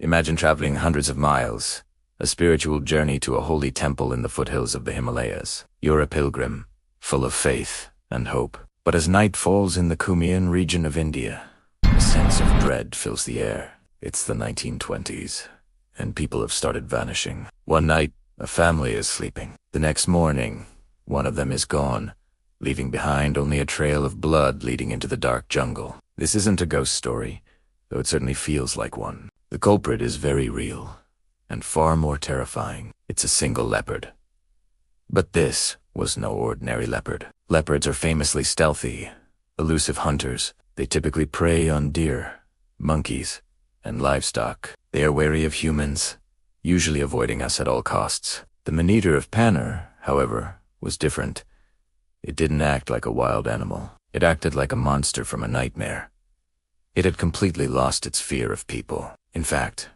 Imagine traveling hundreds of miles, a spiritual journey to a holy temple in the foothills of the Himalayas. You're a pilgrim, full of faith and hope. But as night falls in the Kumaon region of India, a sense of dread fills the air. It's the 1920s, and people have started vanishing. One night, a family is sleeping. The next morning, one of them is gone, leaving behind only a trail of blood leading into the dark jungle. This isn't a ghost story, though it certainly feels like one. The culprit is very real, and far more terrifying. It's a single leopard. But this was no ordinary leopard. Leopards are famously stealthy, elusive hunters. They typically prey on deer, monkeys, and livestock. They are wary of humans, usually avoiding us at all costs. The Man-Eater of Panar, however, was different. It didn't act like a wild animal. It acted like a monster from a nightmare. It had completely lost its fear of people. In fact,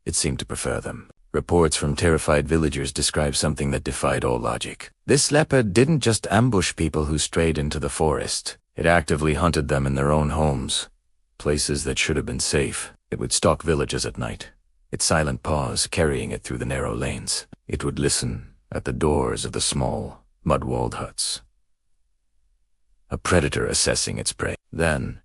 it seemed to prefer them. Reports from terrified villagers describe something that defied all logic. This leopard didn't just ambush people who strayed into the forest. It actively hunted them in their own homes, places that should have been safe. It would stalk villages at night, its silent paws carrying it through the narrow lanes. It would listen at the doors of the small, mud-walled huts. A predator assessing its prey. Then,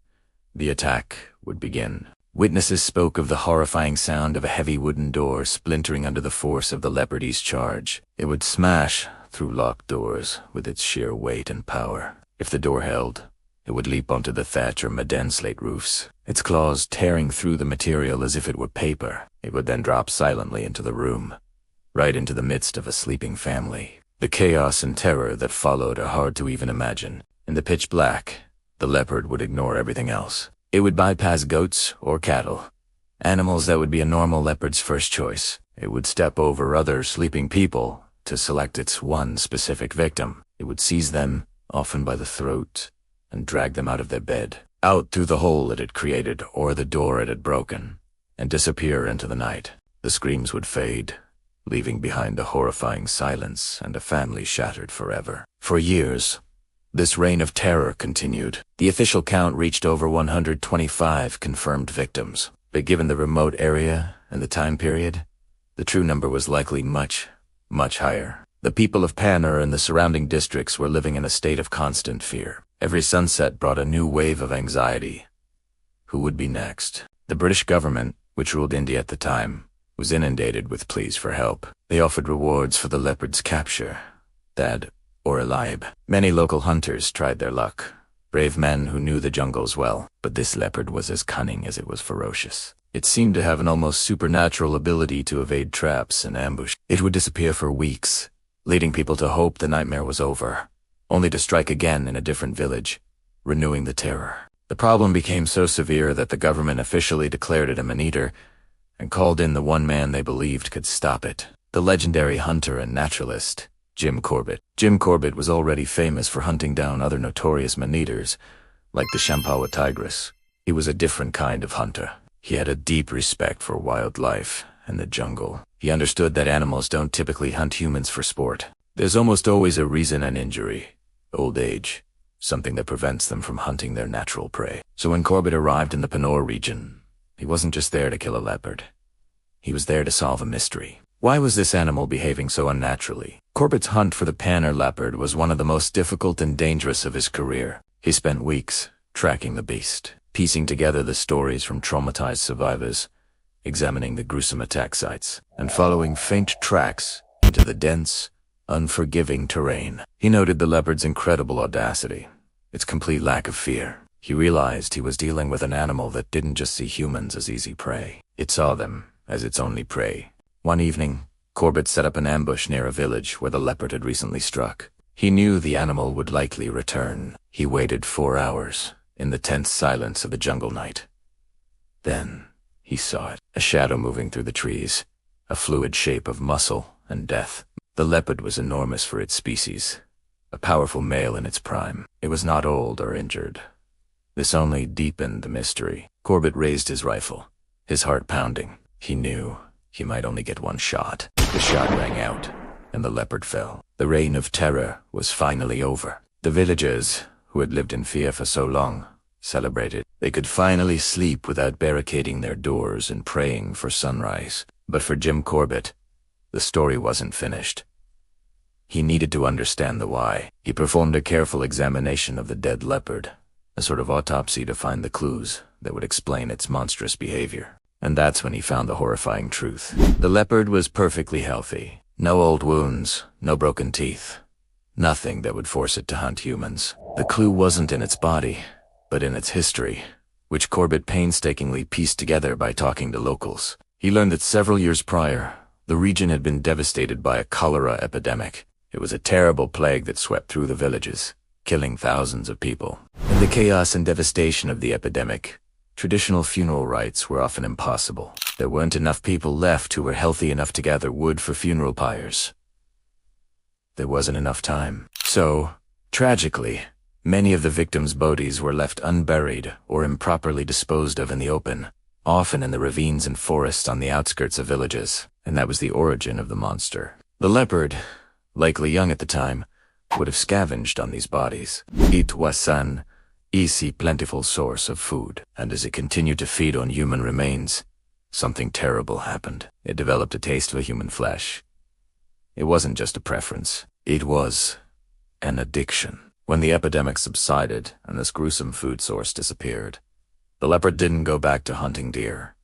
the attack would begin. Witnesses spoke of the horrifying sound of a heavy wooden door splintering under the force of the leopard's charge. It would smash through locked doors with its sheer weight and power. If the door held, it would leap onto the thatch or Medan slate roofs, its claws tearing through the material as if it were paper. It would then drop silently into the room, right into the midst of a sleeping family. The chaos and terror that followed are hard to even imagine. In the pitch black, the leopard would ignore everything else. It would bypass goats or cattle, animals that would be a normal leopard's first choice. It would step over other sleeping people to select its one specific victim. It would seize them, often by the throat, and drag them out of their bed, out through the hole it had created or the door it had broken, and disappear into the night. The screams would fade, leaving behind a horrifying silence and a family shattered forever. For years, this reign of terror continued. The official count reached over 125 confirmed victims, but given the remote area and the time period, the true number was likely much, much higher. The people of Panar and the surrounding districts were living in a state of constant fear. Every sunset brought a new wave of anxiety. Who would be next? The British government, which ruled India at the time, was inundated with pleas for help. They offered rewards for the leopard's capture, dead or alive. Many local hunters tried their luck, brave men who knew the jungles well, but this leopard was as cunning as it was ferocious. It seemed to have an almost supernatural ability to evade traps and ambush. It would disappear for weeks, leading people to hope the nightmare was over, only to strike again in a different village, renewing the terror. The problem became so severe that the government officially declared it a man-eater and called in the one man they believed could stop it, the legendary hunter and naturalist, Jim Corbett. Jim Corbett was already famous for hunting down other notorious man-eaters, like the Champawat tigress. He was a different kind of hunter. He had a deep respect for wildlife and the jungle. He understood that animals don't typically hunt humans for sport. There's almost always a reason: an injury, old age, something that prevents them from hunting their natural prey. So when Corbett arrived in the Panar region, he wasn't just there to kill a leopard. He was there to solve a mystery. Why was this animal behaving so unnaturally? Corbett's hunt for the Panar Leopard was one of the most difficult and dangerous of his career. He spent weeks tracking the beast, piecing together the stories from traumatized survivors, examining the gruesome attack sites, and following faint tracks into the dense, unforgiving terrain. He noted the leopard's incredible audacity, its complete lack of fear. He realized he was dealing with an animal that didn't just see humans as easy prey. It saw them as its only prey. One evening, Corbett set up an ambush near a village where the leopard had recently struck. He knew the animal would likely return. He waited 4 hours in the tense silence of the jungle night. Then he saw it, a shadow moving through the trees, a fluid shape of muscle and death. The leopard was enormous for its species, a powerful male in its prime. It was not old or injured. This only deepened the mystery. Corbett raised his rifle, his heart pounding. He knew he might only get one shot. The shot rang out, and the leopard fell. The reign of terror was finally over. The villagers, who had lived in fear for so long, celebrated. They could finally sleep without barricading their doors and praying for sunrise. But for Jim Corbett, the story wasn't finished. He needed to understand the why. He performed a careful examination of the dead leopard, a sort of autopsy to find the clues that would explain its monstrous behavior. And that's when he found the horrifying truth. The leopard was perfectly healthy. No old wounds, no broken teeth. Nothing that would force it to hunt humans. The clue wasn't in its body, but in its history, which Corbett painstakingly pieced together by talking to locals. He learned that several years prior, the region had been devastated by a cholera epidemic. It was a terrible plague that swept through the villages, killing thousands of people. In the chaos and devastation of the epidemic, traditional funeral rites were often impossible. There weren't enough people left who were healthy enough to gather wood for funeral pyres. There wasn't enough time. So, tragically, many of the victims' bodies were left unburied or improperly disposed of in the open, often in the ravines and forests on the outskirts of villages, and that was the origin of the monster. The leopard, likely young at the time, would have scavenged on these bodies. It was an easy, plentiful source of food, and as it continued to feed on human remains, something terrible happened. It developed a taste for human flesh. It wasn't just a preference. It was an addiction. When the epidemic subsided and this gruesome food source disappeared, the leopard didn't go back to hunting deer.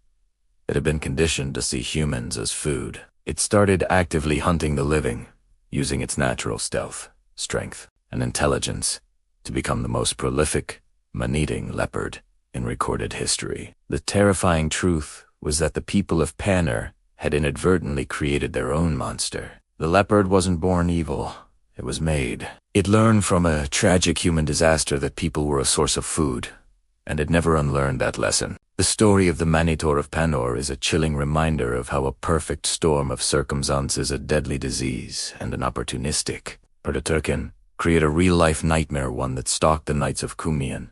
It had been conditioned to see humans as food. It started actively hunting the living, using its natural stealth, strength, and intelligence to become the most prolific, man-eating leopard in recorded history. The terrifying truth was that the people of Panar had inadvertently created their own monster. The leopard wasn't born evil, it was made. It learned from a tragic human disaster that people were a source of food, and it never unlearned that lesson. The story of the Man-Eater of Panar is a chilling reminder of how a perfect storm of circumstances, a deadly disease, and an opportunistic predator can create a real-life nightmare, one that stalked the nights of Kumaon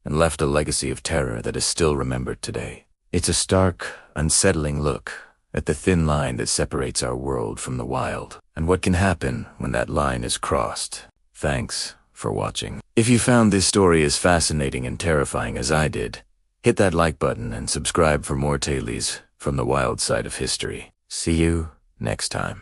and left a legacy of terror that is still remembered today. It's a stark, unsettling look at the thin line that separates our world from the wild, and what can happen when that line is crossed. Thanks for watching. If you found this story as fascinating and terrifying as I did, hit that like button and subscribe for more tales from the wild side of history. See you next time.